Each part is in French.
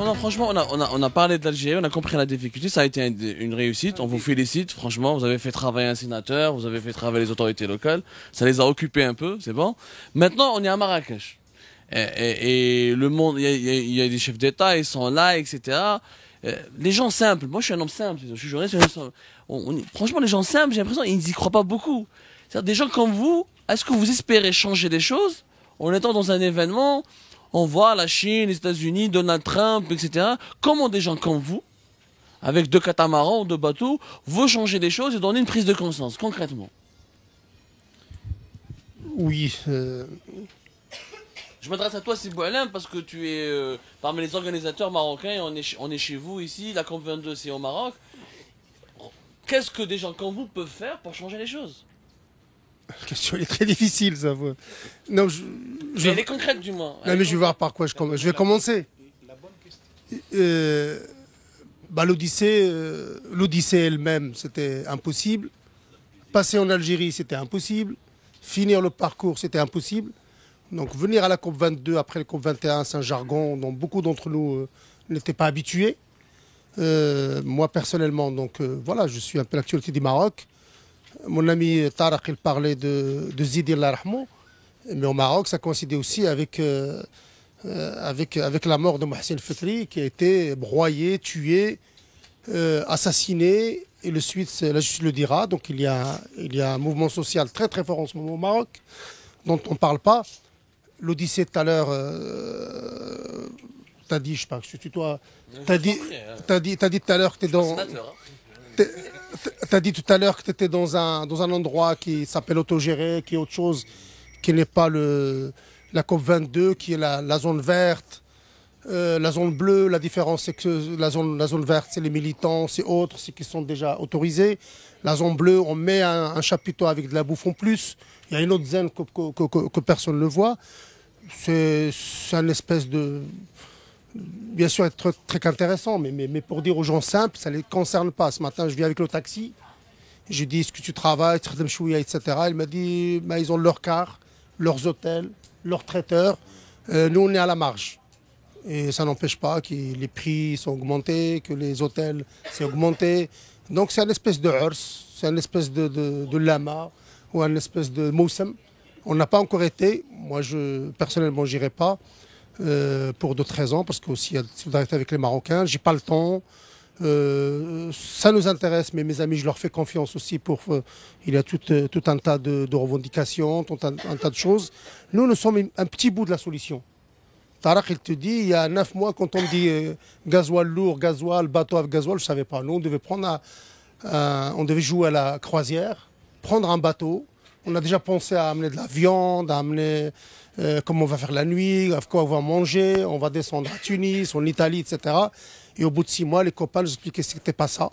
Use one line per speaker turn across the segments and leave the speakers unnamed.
non, franchement, on a parlé de l'Algérie, on a compris la difficulté, ça a été une réussite, on vous félicite, franchement, vous avez fait travailler un sénateur, vous avez fait travailler les autorités locales, ça les a occupés un peu, c'est bon. Maintenant, on est à Marrakech. Et le monde, il y a des chefs d'État, ils sont là, etc. Les gens simples, moi je suis un homme simple, je suis juriste, franchement, les gens simples, j'ai l'impression qu'ils n'y croient pas beaucoup. C'est-à-dire, des gens comme vous, est-ce que vous espérez changer des choses en étant dans un événement? On voit la Chine, les États-Unis, Donald Trump, etc. Comment des gens comme vous, avec 2 catamarans, 2 bateaux, veulent changer des choses et donner une prise de conscience, concrètement?
Oui.
Je m'adresse à toi, Sibou Alain, parce que tu es parmi les organisateurs marocains, on est chez vous ici, la COP22 c'est au Maroc. Qu'est-ce que des gens comme vous peuvent faire pour changer les choses?
La question est très difficile, ça. Non,
Mais elle est concrète du moins.
Non, mais je vais voir par quoi je commence. Je vais commencer. L'Odyssée elle-même, c'était impossible. Passer en Algérie, c'était impossible. Finir le parcours, c'était impossible. Donc venir à la COP22 après la COP21, c'est un jargon dont beaucoup d'entre nous n'étaient pas habitués. Moi personnellement, donc voilà, je suis un peu l'actualité du Maroc. Mon ami Tarek, il parlait de Zidi Allah Rahmou. Mais au Maroc, ça coïncidait aussi avec la mort de Mohsen Fetri, qui a été broyé, tué, assassiné. Et la justice le dira. Donc il y a un mouvement social très très fort en ce moment au Maroc, dont on ne parle pas. L'Odyssée tout à l'heure, t'as dit, je sais pas, je suis toi, t'as dit tout à l'heure que t'es dans... T'as dit tout à l'heure que tu étais dans un endroit qui s'appelle autogéré, qui est autre chose, qui n'est pas la COP22, qui est la zone verte, la zone bleue. La différence, c'est que la zone verte, c'est les militants, c'est autres, c'est qui sont déjà autorisés. La zone bleue, on met un chapiteau avec de la bouffe en plus. Il y a une autre zone que personne ne voit. C'est un espèce de... Bien sûr, être très intéressant, mais pour dire aux gens simples, ça ne les concerne pas. Ce matin, je viens avec le taxi, je dis, est-ce que tu travailles, etc. Il m'a dit, bah, ils ont leur car, leurs hôtels, leurs traiteurs. Nous, on est à la marge. Et ça n'empêche pas que les prix sont augmentés, que les hôtels sont augmentés. Donc c'est une espèce de hurs, c'est une espèce de lama ou une espèce de moussem. On n'a pas encore été. Moi, personnellement, je n'irai pas. Pour d'autres raisons, parce qu'aussi il y a des solidarités avec les Marocains. J'ai pas le temps. Ça nous intéresse, mais mes amis, je leur fais confiance aussi pour. Il y a tout un tas de revendications, tout un tas de choses. Nous sommes un petit bout de la solution. Tarek, il te dit, il y a 9 mois, quand on me dit gasoil lourd, gasoil, bateau avec gasoil, je ne savais pas. Nous, on devait jouer à la croisière, prendre un bateau. On a déjà pensé à amener de la viande, à amener comment on va faire la nuit, à quoi on va manger, on va descendre à Tunis, en Italie, etc. Et au bout de 6 mois, les copains nous expliquaient que ce n'était pas ça.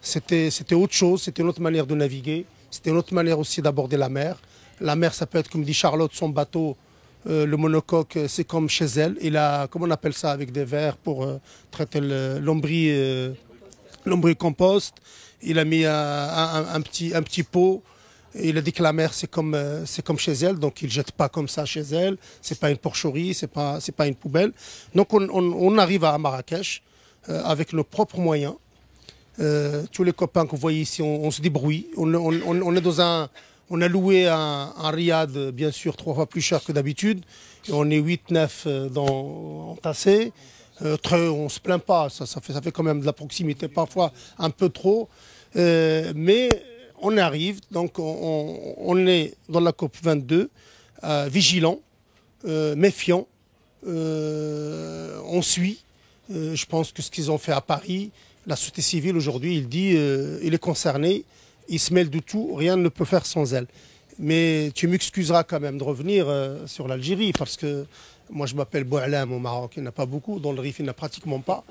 C'était autre chose, c'était une autre manière de naviguer, c'était une autre manière aussi d'aborder la mer. La mer, ça peut être, comme dit Charlotte, son bateau, le monocoque, c'est comme chez elle. Il a, comment on appelle ça, avec des verres pour traiter l'ombricompost. Il a mis un petit pot. Il a dit que la mer, c'est comme chez elle, donc il ne jette pas comme ça chez elle. Ce n'est pas une porcherie, ce n'est pas une poubelle. Donc on arrive à Marrakech avec nos propres moyens. Tous les copains que vous voyez ici, on se débrouille. On a loué un riad, bien sûr, 3 fois plus cher que d'habitude. Et on est 8-9 entassés. On ne se plaint pas, ça fait quand même de la proximité, parfois un peu trop. Mais on arrive, donc on est dans la COP22, vigilant, méfiant. On suit. Je pense que ce qu'ils ont fait à Paris, la société civile aujourd'hui, il est concerné, il se mêle de tout, rien ne peut faire sans elle. Mais tu m'excuseras quand même de revenir sur l'Algérie, parce que moi je m'appelle Boualam au Maroc, il n'y en a pas beaucoup, dans le Rif il n'y en a pratiquement pas.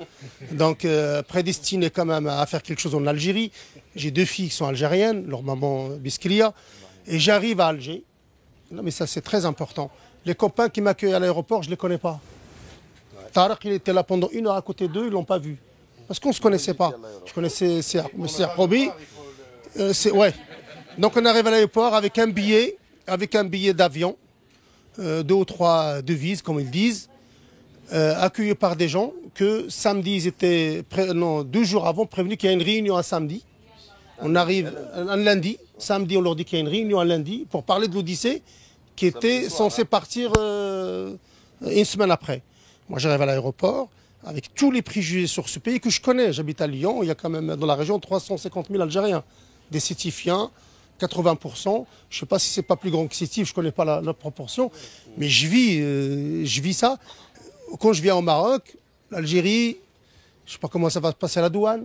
Donc prédestiné quand même à faire quelque chose en Algérie. J'ai 2 filles qui sont algériennes, leur maman Biskria, et j'arrive à Alger. Non mais ça c'est très important. Les copains qui m'accueillent à l'aéroport, je ne les connais pas. Tarek, il était là pendant 1 heure à côté d'eux, ils ne l'ont pas vu. Parce qu'on ne se connaissait pas. Je connaissais M. Robi. Ouais. Donc on arrive à l'aéroport avec un billet d'avion, 2 ou 3 devises, comme ils disent. accueillis par des gens que samedi, ils étaient, non, 2 jours avant, prévenus qu'il y a une réunion un samedi. On arrive un lundi, samedi on leur dit qu'il y a une réunion un lundi pour parler de l'Odyssée qui était censée partir une semaine après. Moi j'arrive à l'aéroport avec tous les préjugés sur ce pays que je connais. J'habite à Lyon, il y a quand même dans la région 350 000 Algériens, des Sétifiens, 80%. Je ne sais pas si c'est pas plus grand que Sétif, je ne connais pas la proportion, mais je vis ça. Quand je viens au Maroc, l'Algérie, je ne sais pas comment ça va se passer à la douane.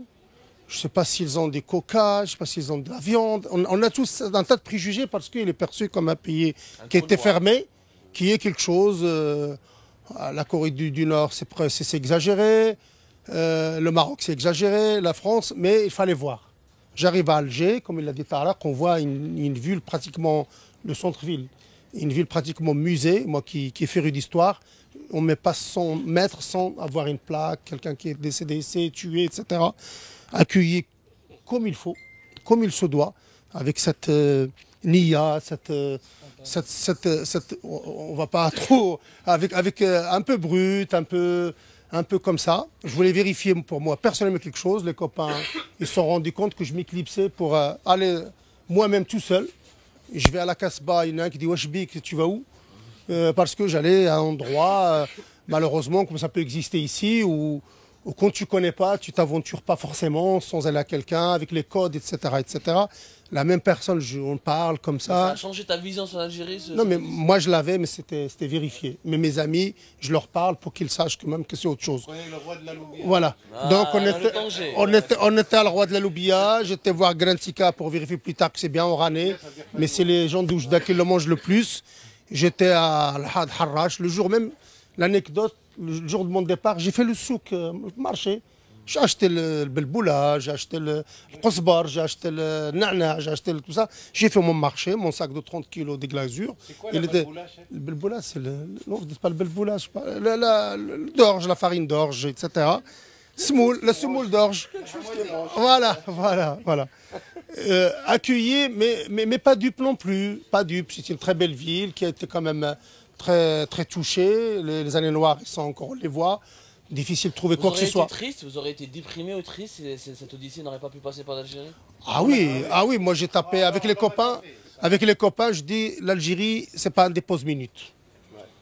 Je ne sais pas s'ils ont des coca, je ne sais pas s'ils ont de la viande. On a tous un tas de préjugés parce qu'il est perçu comme un pays qui était fermé, qui est quelque chose. La Corée du Nord, c'est exagéré. Le Maroc, c'est exagéré. La France, mais il fallait voir. J'arrive à Alger, comme il l'a dit tout à l'heure, qu'on voit une ville pratiquement, le centre-ville, une ville pratiquement musée. Moi qui est féru d'histoire, on ne met pas 100 mètres sans avoir une plaque, quelqu'un qui est décédé ici, tué, etc. Accueilli comme il faut, comme il se doit, avec cette nia, on va pas trop, avec un peu brut, un peu comme ça. Je voulais vérifier pour moi personnellement quelque chose. Les copains, ils se sont rendus compte que je m'éclipsais pour aller moi-même tout seul. Je vais à la Casbah, il y en a un qui dit Washbik, tu vas où? Parce que j'allais à un endroit, malheureusement, comme ça peut exister ici, où quand tu ne connais pas, tu t'aventures pas forcément sans aller à quelqu'un, avec les codes, etc., etc. La même personne, on parle comme ça.
Ça a changé ta vision sur l'Algérie?
Non, mais moi je l'avais, mais c'était vérifié. Mais mes amis, je leur parle pour qu'ils sachent quand même que c'est autre chose.
Le roi de la Loubia.
Voilà.
Ah,
donc on était à le roi de la Loubia. J'étais voir Grantica pour vérifier plus tard que c'est bien orané. Mais c'est les gens d'Oujda qui le mangent le plus. J'étais à Al-Had Harrach. Le jour même, l'anecdote, le jour de mon départ, j'ai fait le souk, le marché. J'ai acheté le belboula, j'ai acheté le qosbar, j'ai acheté le na'na, j'ai acheté tout ça. J'ai fait mon marché, mon sac de 30 kilos de glazure.
C'est quoi le belboula, chef?
Le belboula, c'est le... Non, vous dites pas le belboula, je sais pas. L'orge, la farine d'orge, etc. Le semoule d'orge. Voilà. Accueilli, mais pas dupe non plus. Pas dupe. C'est une très belle ville qui a été quand même très, très touchée. Les années noires, ils sont encore, on les voit. Difficile de trouver quoi que ce soit.
Vous auriez été triste, vous auriez été déprimé ou triste si cette odyssée n'aurait pas pu passer par l'Algérie?
Ah oui, moi j'ai tapé avec les copains. Avec les copains, je dis l'Algérie, c'est pas un dépose-minute.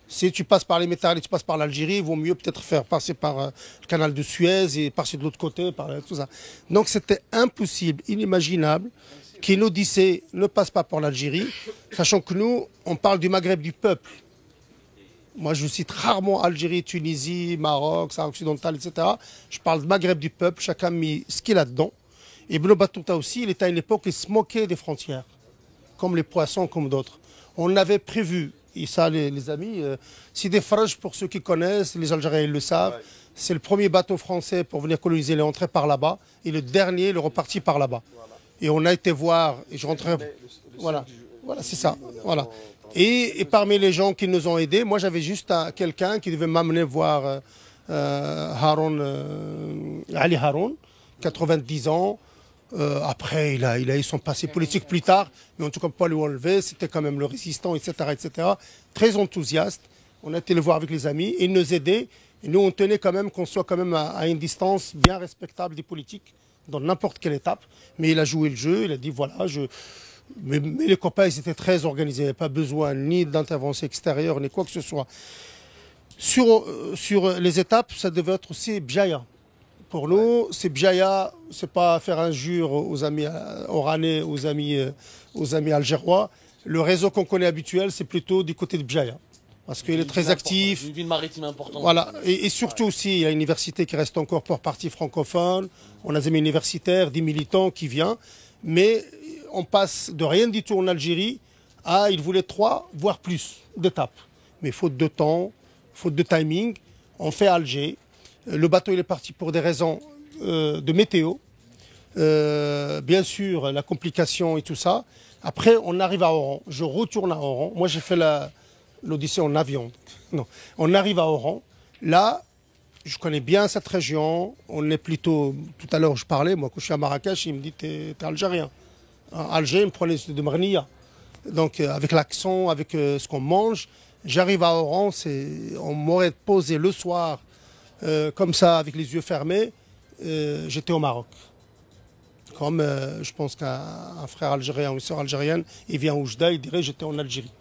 Si tu passes par les métals et tu passes par l'Algérie, il vaut mieux peut-être faire passer par le canal de Suez et passer de l'autre côté, par tout ça. Donc c'était impossible, inimaginable qu'une odyssée ne passe pas par l'Algérie, sachant que nous, on parle du Maghreb du peuple. Moi, je cite rarement Algérie, Tunisie, Maroc, Sahara occidental, etc. Je parle de Maghreb du peuple, chacun a mis ce qu'il a dedans. Et Ibn Battuta aussi, il était à une époque, il se moquait des frontières, comme les poissons, comme d'autres. On avait prévu, et ça, les amis, c'est des Faraj pour ceux qui connaissent, les Algériens ils le savent. Ouais. C'est le premier bateau français pour venir coloniser, il est entré par là-bas, et le dernier, il est reparti par là-bas. Voilà. Et on a été voir, et je rentrais. Voilà, c'est ça. Voilà. Et parmi les gens qui nous ont aidés, moi j'avais juste quelqu'un qui devait m'amener voir Ali Haroun, 90 ans. Après, il a eu son passé politique plus tard, mais en tout cas pas lui enlever, c'était quand même le résistant, etc., etc. Très enthousiaste. On a été le voir avec les amis, il nous aidait. Et nous, on tenait quand même qu'on soit quand même à une distance bien respectable des politiques, dans n'importe quelle étape. Mais il a joué le jeu, il a dit voilà, mais les copains, ils étaient très organisés. Il n'y avait pas besoin ni d'intervention extérieure, ni quoi que ce soit. Sur les étapes, ça devait être aussi Bjaya. Pour nous, c'est Bjaya, c'est pas faire injure aux amis oranais, aux amis algérois. Le réseau qu'on connaît habituel, c'est plutôt du côté de Bjaya. Parce qu'il est très actif.
Une ville maritime importante.
Voilà. Et surtout aussi, il y a une université qui reste encore pour partie francophone. On a des amis universitaires, des militants qui viennent. Mais on passe de rien du tout en Algérie à, il voulait 3, voire plus d'étapes. Mais faute de temps, faute de timing, on fait Alger. Le bateau il est parti pour des raisons de météo. Bien sûr, la complication et tout ça. Après, on arrive à Oran. Je retourne à Oran. Moi, j'ai fait l'Odyssée en avion. Non, on arrive à Oran. Là, je connais bien cette région. On est plutôt... Tout à l'heure, je parlais. Moi, quand je suis à Marrakech, il me dit, t'es algérien. À Alger, il me prenait de Marnia. Donc, avec l'accent, avec ce qu'on mange. J'arrive à Oran, on m'aurait posé le soir, comme ça, avec les yeux fermés, j'étais au Maroc. Comme je pense qu'un frère algérien ou une sœur algérienne, il vient au Oujda, il dirait j'étais en Algérie.